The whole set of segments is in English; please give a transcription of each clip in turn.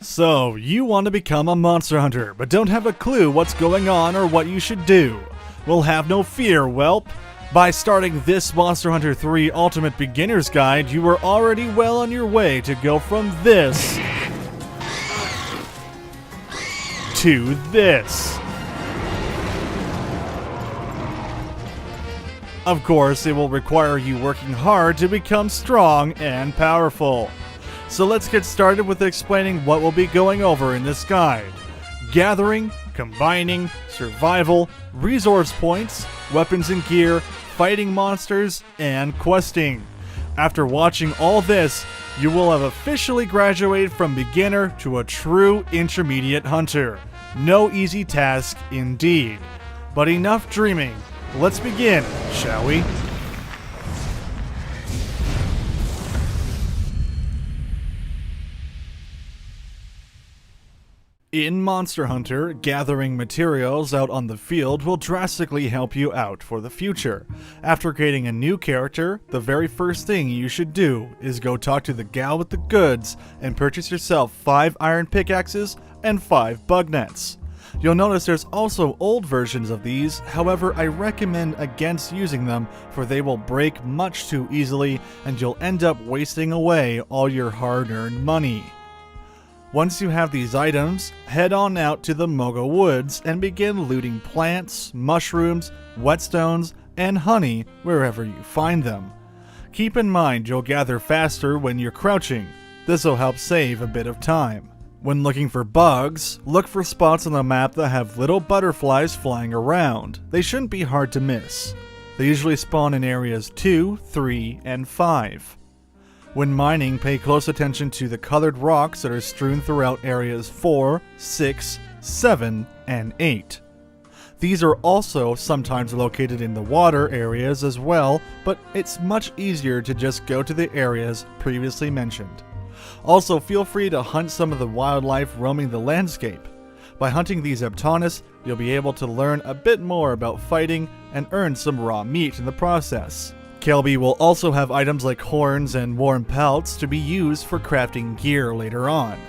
So, you want to become a monster hunter, but don't have a clue what's going on or what you should do? Well, have no fear, whelp. By starting this Monster Hunter 3 Ultimate Beginner's Guide, you are already well on your way to go from this to this. Of course, it will require you working hard to become strong and powerful. So let's get started with explaining what we'll be going over in this guide. Gathering, combining, survival, resource points, weapons and gear, fighting monsters, and questing. After watching all this, you will have officially graduated from beginner to a true intermediate hunter. No easy task indeed. But enough dreaming. Let's begin, shall we? In Monster Hunter, gathering materials out on the field will drastically help you out for the future. After creating a new character, the very first thing you should do is go talk to the gal with the goods and purchase yourself 5 iron pickaxes and 5 bug nets. You'll notice there's also old versions of these, however I recommend against using them for they will break much too easily and you'll end up wasting away all your hard-earned money. Once you have these items, head on out to the Moga Woods and begin looting plants, mushrooms, whetstones, and honey wherever you find them. Keep in mind you'll gather faster when you're crouching. This will help save a bit of time. When looking for bugs, look for spots on the map that have little butterflies flying around. They shouldn't be hard to miss. They usually spawn in areas 2, 3, and 5. When mining, pay close attention to the colored rocks that are strewn throughout areas 4, 6, 7, and 8. These are also sometimes located in the water areas as well, but it's much easier to just go to the areas previously mentioned. Also, feel free to hunt some of the wildlife roaming the landscape. By hunting these Eptonus, you'll be able to learn a bit more about fighting and earn some raw meat in the process. Kelby will also have items like horns and warm pelts to be used for crafting gear later on.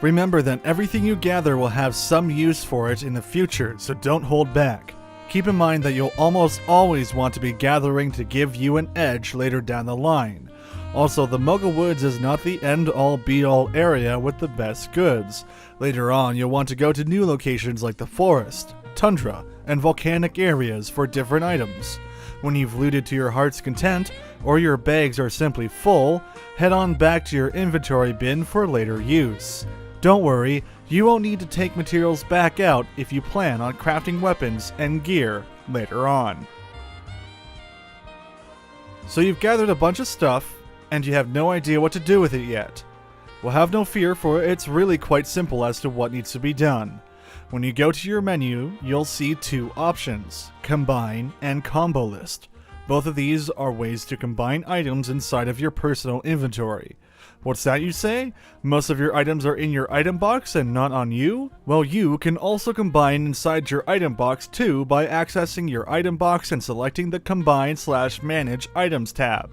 Remember that everything you gather will have some use for it in the future, so don't hold back. Keep in mind that you'll almost always want to be gathering to give you an edge later down the line. Also, the Moga Woods is not the end-all be-all area with the best goods. Later on, you'll want to go to new locations like the forest, tundra, and volcanic areas for different items. When you've looted to your heart's content, or your bags are simply full, head on back to your inventory bin for later use. Don't worry, you won't need to take materials back out if you plan on crafting weapons and gear later on. So you've gathered a bunch of stuff, and you have no idea what to do with it yet. Well, have no fear, for it's really quite simple as to what needs to be done. When you go to your menu, you'll see 2 options, Combine and Combo List. Both of these are ways to combine items inside of your personal inventory. What's that, you say? Most of your items are in your item box and not on you? Well, you can also combine inside your item box too by accessing your item box and selecting the Combine/Manage Items tab.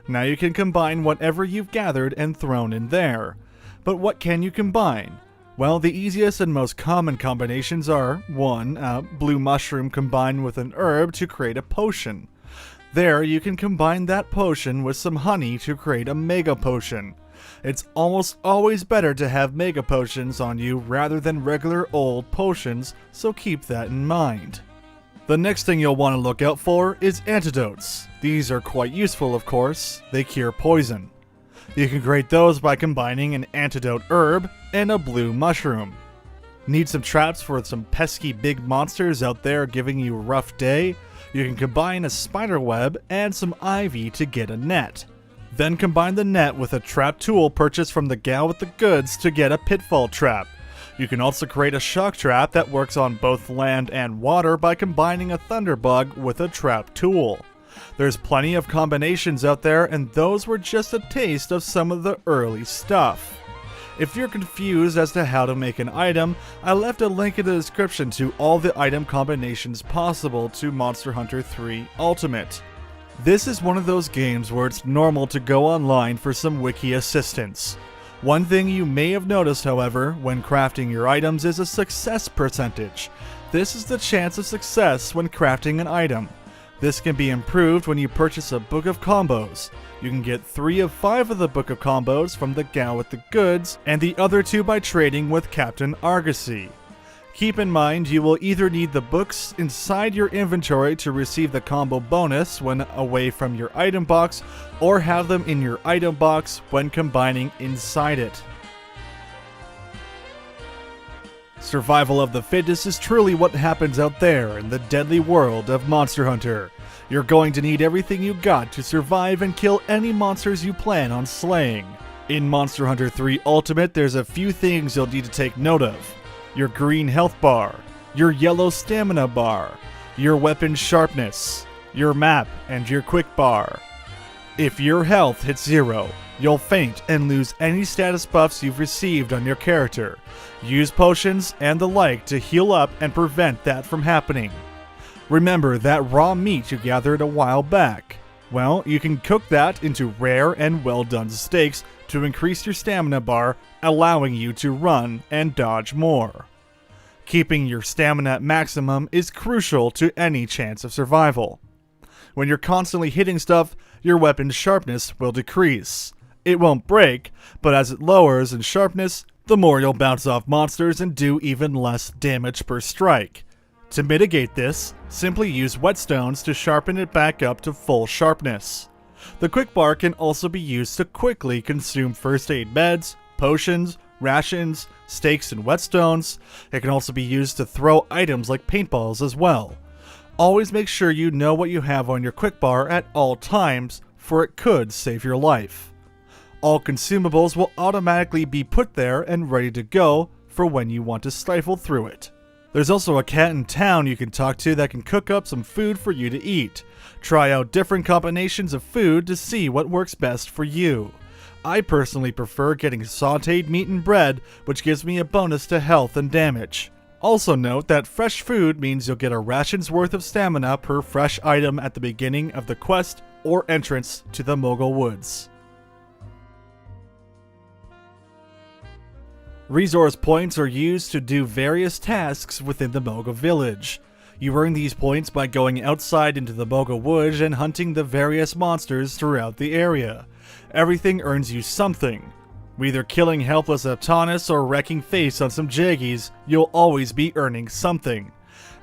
Now you can combine whatever you've gathered and thrown in there. But what can you combine? Well, the easiest and most common combinations are 1. Blue mushroom combined with an herb to create a potion. There, you can combine that potion with some honey to create a mega potion. It's almost always better to have mega potions on you rather than regular old potions, so keep that in mind. The next thing you'll want to look out for is antidotes. These are quite useful, of course. They cure poison. You can create those by combining an antidote herb and a blue mushroom. Need some traps for some pesky big monsters out there giving you a rough day? You can combine a spider web and some ivy to get a net. Then combine the net with a trap tool purchased from the gal with the goods to get a pitfall trap. You can also create a shock trap that works on both land and water by combining a thunderbug with a trap tool. There's plenty of combinations out there, and those were just a taste of some of the early stuff. If you're confused as to how to make an item, I left a link in the description to all the item combinations possible to Monster Hunter 3 Ultimate. This is one of those games where it's normal to go online for some wiki assistance. One thing you may have noticed, however, when crafting your items is a success percentage. This is the chance of success when crafting an item. This can be improved when you purchase a book of combos. You can get 3 of 5 of the book of combos from the gal with the goods, and the other 2 by trading with Captain Argosy. Keep in mind you will either need the books inside your inventory to receive the combo bonus when away from your item box, or have them in your item box when combining inside it. Survival of the fittest is truly what happens out there in the deadly world of Monster Hunter. You're going to need everything you got to survive and kill any monsters you plan on slaying. In Monster Hunter 3 Ultimate, there's a few things you'll need to take note of. Your green health bar, your yellow stamina bar, your weapon sharpness, your map, and your quick bar. If your health hits 0, you'll faint and lose any status buffs you've received on your character. Use potions and the like to heal up and prevent that from happening. Remember that raw meat you gathered a while back. Well, you can cook that into rare and well done steaks to increase your stamina bar, allowing you to run and dodge more. Keeping your stamina at maximum is crucial to any chance of survival. When you're constantly hitting stuff, your weapon's sharpness will decrease. It won't break, but as it lowers in sharpness, the more you'll bounce off monsters and do even less damage per strike. To mitigate this, simply use whetstones to sharpen it back up to full sharpness. The quick bar can also be used to quickly consume first aid meds, potions, rations, steaks, and whetstones. It can also be used to throw items like paintballs as well. Always make sure you know what you have on your quick bar at all times, for it could save your life. All consumables will automatically be put there and ready to go for when you want to stifle through it. There's also a cat in town you can talk to that can cook up some food for you to eat. Try out different combinations of food to see what works best for you. I personally prefer getting sauteed meat and bread, which gives me a bonus to health and damage. Also note that fresh food means you'll get a ration's worth of stamina per fresh item at the beginning of the quest or entrance to the Mogul Woods. Resource points are used to do various tasks within the Mogul village. You earn these points by going outside into the Mogul Woods and hunting the various monsters throughout the area. Everything earns you something. Either killing helpless Aptonis or wrecking face on some Jaggies, you'll always be earning something.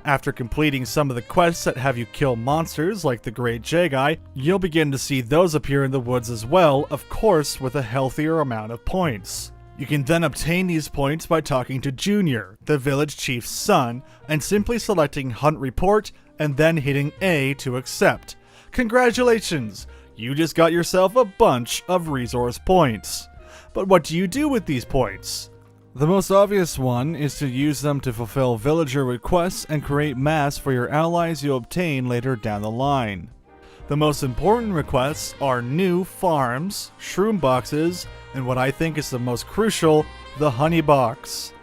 After completing some of the quests that have you kill monsters like the Great Jaggi, you'll begin to see those appear in the woods as well, of course with a healthier amount of points. You can then obtain these points by talking to Junior, the village chief's son, and simply selecting Hunt Report and then hitting A to accept. Congratulations! You just got yourself a bunch of resource points. But what do you do with these points? The most obvious one is to use them to fulfill villager requests and create mass for your allies you obtain later down the line. The most important requests are new farms, shroom boxes, and what I think is the most crucial, the honey box.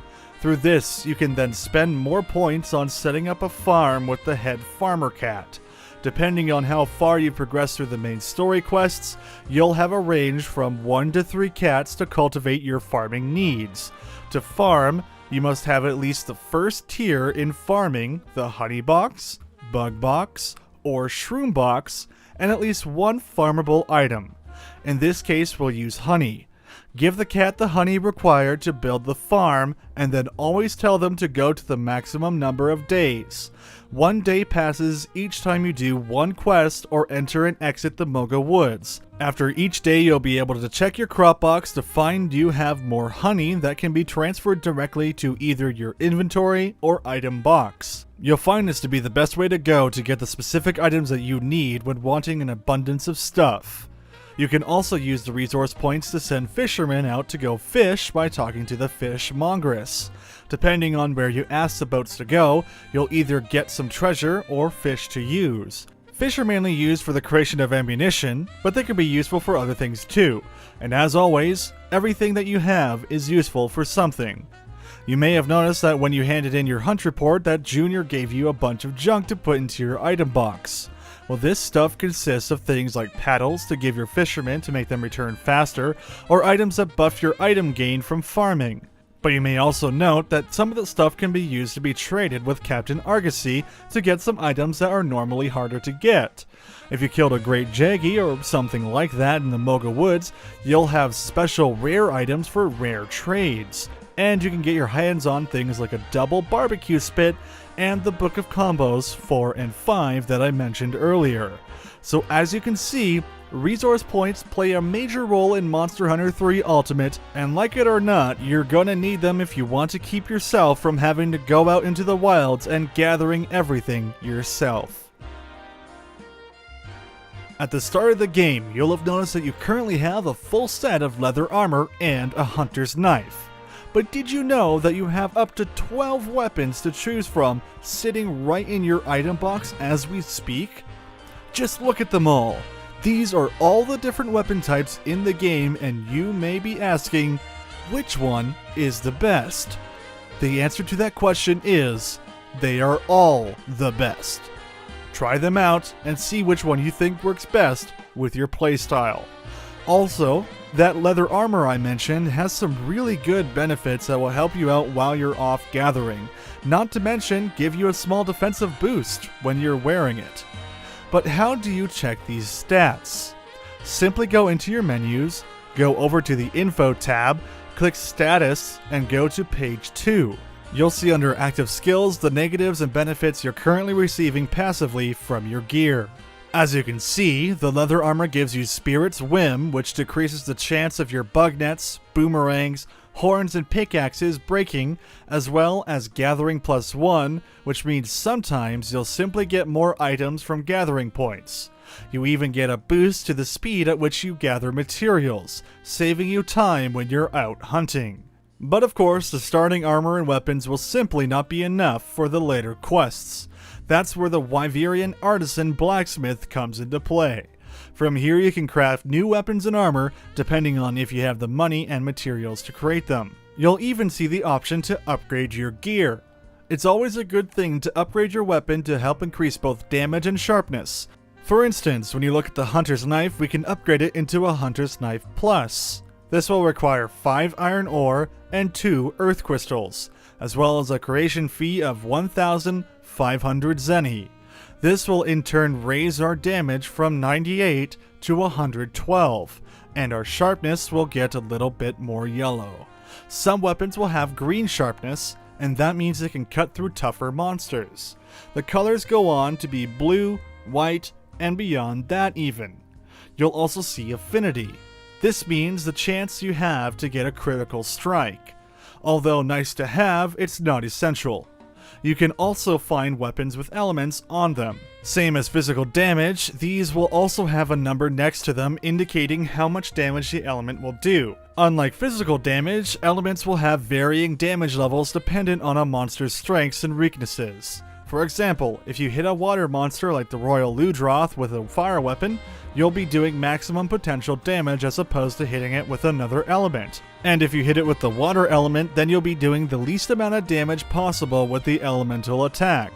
Through this, you can then spend more points on setting up a farm with the head farmer cat. Depending on how far you progress through the main story quests, you'll have a range from 1 to 3 cats to cultivate your farming needs. To farm, you must have at least the first tier in farming, the honey box, bug box, or shroom box, and at least one farmable item. In this case, we'll use honey. Give the cat the honey required to build the farm, and then always tell them to go to the maximum number of days. 1 day passes each time you do one quest or enter and exit the Mogul Woods. After each day, you'll be able to check your crop box to find you have more honey that can be transferred directly to either your inventory or item box. You'll find this to be the best way to go to get the specific items that you need when wanting an abundance of stuff. You can also use the resource points to send fishermen out to go fish by talking to the fish mongress. Depending on where you ask the boats to go, you'll either get some treasure or fish to use. Fish are mainly used for the creation of ammunition, but they can be useful for other things too. And as always, everything that you have is useful for something. You may have noticed that when you handed in your hunt report that Junior gave you a bunch of junk to put into your item box. Well, this stuff consists of things like paddles to give your fishermen to make them return faster, or items that buff your item gain from farming. But you may also note that some of the stuff can be used to be traded with Captain Argosy to get some items that are normally harder to get. If you killed a Great Jaggy or something like that in the Moga Woods, you'll have special rare items for rare trades. And you can get your hands on things like a double barbecue spit and the Book of Combos 4 and 5 that I mentioned earlier. So as you can see, resource points play a major role in Monster Hunter 3 Ultimate, and like it or not, you're gonna need them if you want to keep yourself from having to go out into the wilds and gathering everything yourself. At the start of the game, you'll have noticed that you currently have a full set of leather armor and a hunter's knife. But did you know that you have up to 12 weapons to choose from sitting right in your item box as we speak? Just look at them all. These are all the different weapon types in the game, and you may be asking, which one is the best? The answer to that question is, they are all the best. Try them out and see which one you think works best with your playstyle. Also, that leather armor I mentioned has some really good benefits that will help you out while you're off gathering, not to mention give you a small defensive boost when you're wearing it. But how do you check these stats? Simply go into your menus, go over to the Info tab, click Status, and go to page 2. You'll see under Active Skills the negatives and benefits you're currently receiving passively from your gear. As you can see, the leather armor gives you Spirit's Whim, which decreases the chance of your bug nets, boomerangs, horns, and pickaxes breaking, as well as Gathering +1, which means sometimes you'll simply get more items from gathering points. You even get a boost to the speed at which you gather materials, saving you time when you're out hunting. But of course, the starting armor and weapons will simply not be enough for the later quests. That's where the Wyverian Artisan Blacksmith comes into play. From here you can craft new weapons and armor depending on if you have the money and materials to create them. You'll even see the option to upgrade your gear. It's always a good thing to upgrade your weapon to help increase both damage and sharpness. For instance, when you look at the Hunter's Knife, we can upgrade it into a Hunter's Knife Plus. This will require 5 iron ore and 2 earth crystals, as well as a creation fee of 1,500 zenny. This will in turn raise our damage from 98 to 112, and our sharpness will get a little bit more yellow. Some weapons will have green sharpness, and that means they can cut through tougher monsters. The colors go on to be blue, white, and beyond that even. You'll also see affinity. This means the chance you have to get a critical strike. Although nice to have, it's not essential. You can also find weapons with elements on them. Same as physical damage, these will also have a number next to them indicating how much damage the element will do. Unlike physical damage, elements will have varying damage levels dependent on a monster's strengths and weaknesses. For example, if you hit a water monster like the Royal Ludroth with a fire weapon, you'll be doing maximum potential damage as opposed to hitting it with another element. And if you hit it with the water element, then you'll be doing the least amount of damage possible with the elemental attack.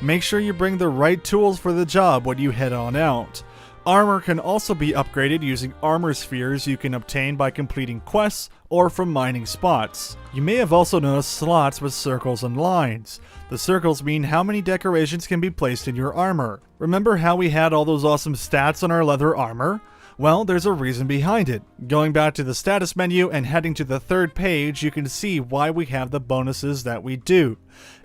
Make sure you bring the right tools for the job when you head on out. Armor can also be upgraded using armor spheres you can obtain by completing quests or from mining spots. You may have also noticed slots with circles and lines. The circles mean how many decorations can be placed in your armor. Remember how we had all those awesome stats on our leather armor? Well, there's a reason behind it. Going back to the status menu and heading to the third page, you can see why we have the bonuses that we do.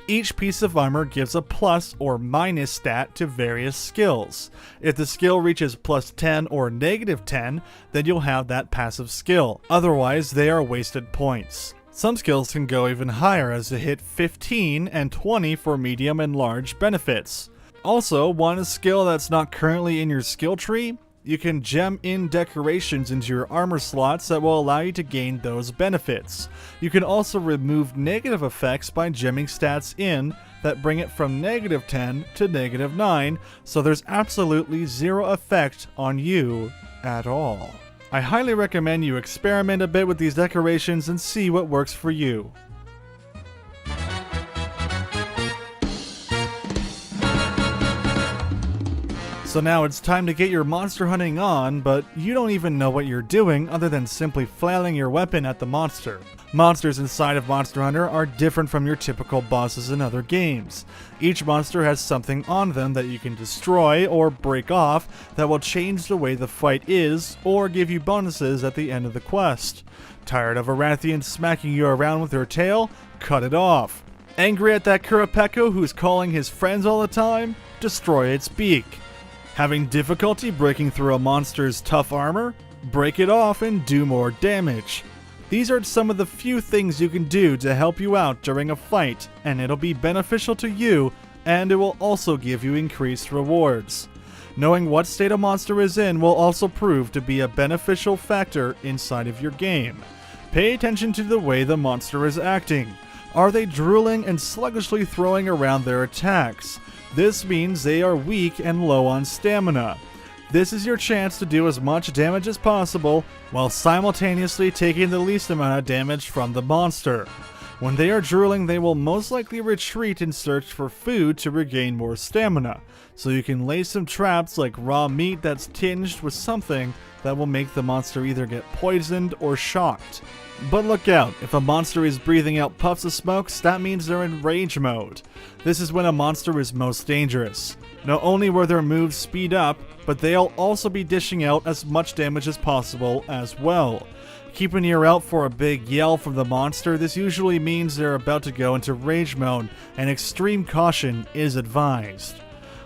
Each piece of armor gives a plus or minus stat to various skills. If the skill reaches plus 10 or negative 10, then you'll have that passive skill. Otherwise, they are wasted points. Some skills can go even higher as they hit 15 and 20 for medium and large benefits. Also, want a skill that's not currently in your skill tree? You can gem in decorations into your armor slots that will allow you to gain those benefits. You can also remove negative effects by gemming stats in that bring it from negative 10 to negative 9, so there's absolutely zero effect on you at all. I highly recommend you experiment a bit with these decorations and see what works for you. So So now it's time to get your monster hunting on, but you don't even know what you're doing other than simply flailing your weapon at the monster. Monsters inside of Monster Hunter are different from your typical bosses in other games. Each monster has something on them that you can destroy or break off that will change the way the fight is or give you bonuses at the end of the quest. Tired of a Rathian smacking you around with her tail? Cut it off. Angry at that Kurapeko who's calling his friends all the time? Destroy its beak. Having difficulty breaking through a monster's tough armor? Break it off and do more damage. These are some of the few things you can do to help you out during a fight, and it'll be beneficial to you, and it will also give you increased rewards. Knowing what state a monster is in will also prove to be a beneficial factor inside of your game. Pay attention to the way the monster is acting. Are they drooling and sluggishly throwing around their attacks? This means they are weak and low on stamina. This is your chance to do as much damage as possible while simultaneously taking the least amount of damage from the monster. When they are drooling, they will most likely retreat in search for food to regain more stamina, so you can lay some traps like raw meat that's tinged with something that will make the monster either get poisoned or shocked. But look out, if a monster is breathing out puffs of smoke, that means they're in rage mode. This is when a monster is most dangerous. Not only will their moves speed up, but they'll also be dishing out as much damage as possible as well. Keep an ear out for a big yell from the monster. This usually means they're about to go into rage mode, and extreme caution is advised.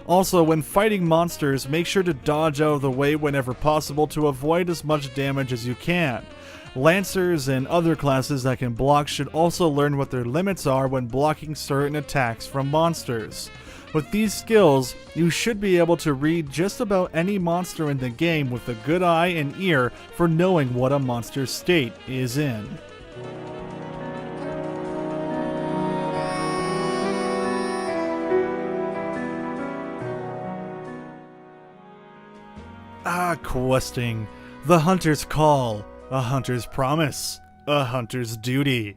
Also, when fighting monsters, make sure to dodge out of the way whenever possible to avoid as much damage as you can. Lancers and other classes that can block should also learn what their limits are when blocking certain attacks from monsters. With these skills, you should be able to read just about any monster in the game with a good eye and ear for knowing what a monster's state is in. Questing. The hunter's call, a hunter's promise, a hunter's duty.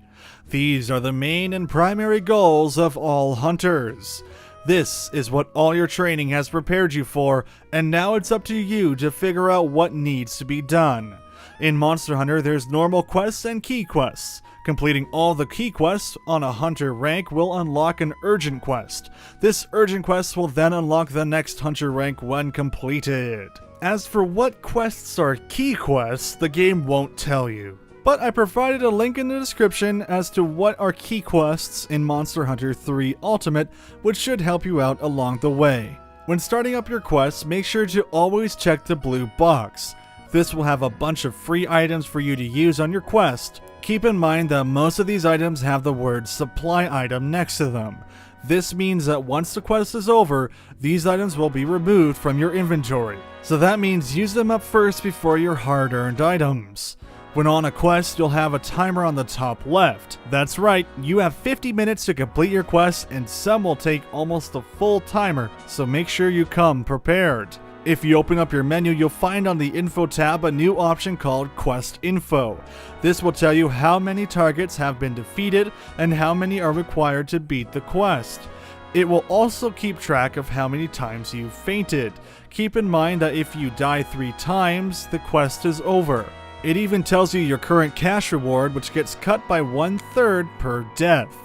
These are the main and primary goals of all hunters. This is what all your training has prepared you for, and now it's up to you to figure out what needs to be done. In Monster Hunter, there's normal quests and key quests. Completing all the key quests on a hunter rank will unlock an urgent quest. This urgent quest will then unlock the next hunter rank when completed. As for what quests are key quests, the game won't tell you. But I provided a link in the description as to what are key quests in Monster Hunter 3 Ultimate, which should help you out along the way. When starting up your quests, make sure to always check the blue box. This will have a bunch of free items for you to use on your quest. Keep in mind that most of these items have the word supply item next to them. This means that once the quest is over, these items will be removed from your inventory. So that means use them up first before your hard-earned items. When on a quest, you'll have a timer on the top left. That's right, you have 50 minutes to complete your quest, and some will take almost a full timer, so make sure you come prepared. If you open up your menu, you'll find on the Info tab a new option called Quest Info. This will tell you how many targets have been defeated and how many are required to beat the quest. It will also keep track of how many times you've fainted. Keep in mind that if you die 3 times, the quest is over. It even tells you your current cash reward, which gets cut by 1/3 per death.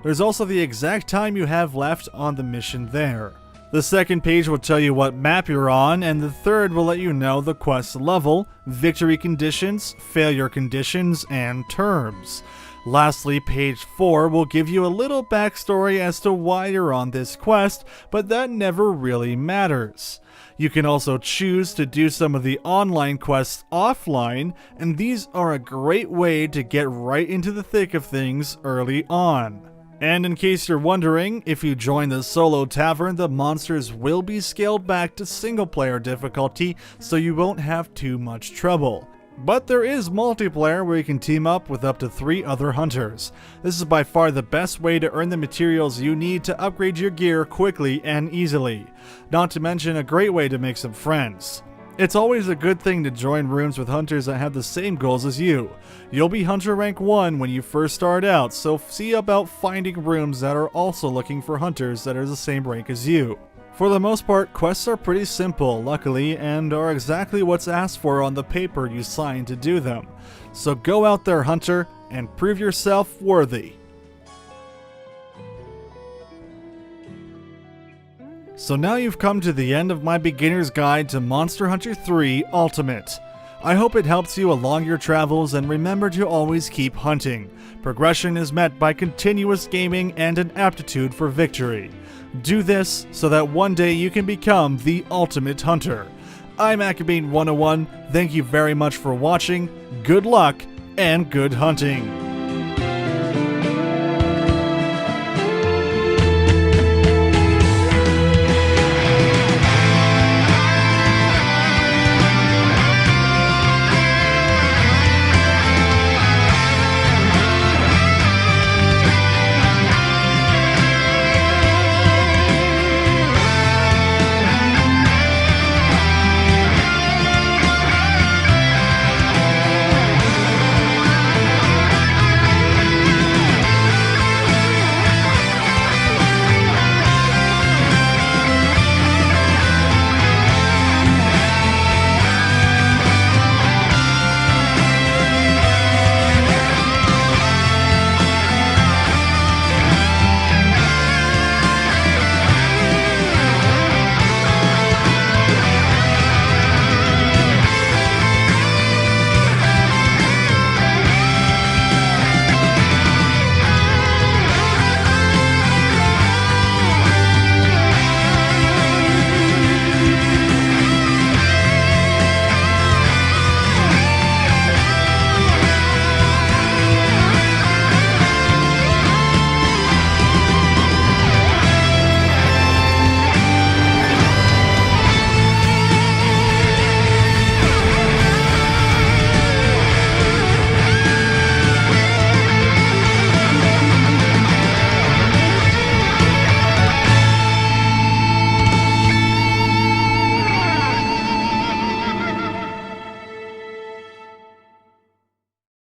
There's also the exact time you have left on the mission there. The second page will tell you what map you're on, and the third will let you know the quest level, victory conditions, failure conditions, and terms. Lastly, page 4 will give you a little backstory as to why you're on this quest, but that never really matters. You can also choose to do some of the online quests offline, and these are a great way to get right into the thick of things early on. And in case you're wondering, if you join the solo tavern, the monsters will be scaled back to single player difficulty, so you won't have too much trouble. But there is multiplayer where you can team up with up to 3 other hunters. This is by far the best way to earn the materials you need to upgrade your gear quickly and easily. Not to mention a great way to make some friends. It's always a good thing to join rooms with hunters that have the same goals as you. You'll be hunter rank 1 when you first start out, so see about finding rooms that are also looking for hunters that are the same rank as you. For the most part, quests are pretty simple, luckily, and are exactly what's asked for on the paper you signed to do them. So go out there, Hunter, and prove yourself worthy. So now you've come to the end of my beginner's guide to Monster Hunter 3 Ultimate. I hope it helps you along your travels, and remember to always keep hunting. Progression is met by continuous gaming and an aptitude for victory. Do this so that one day you can become the ultimate hunter. I'm Acabine101, thank you very much for watching, good luck, and good hunting!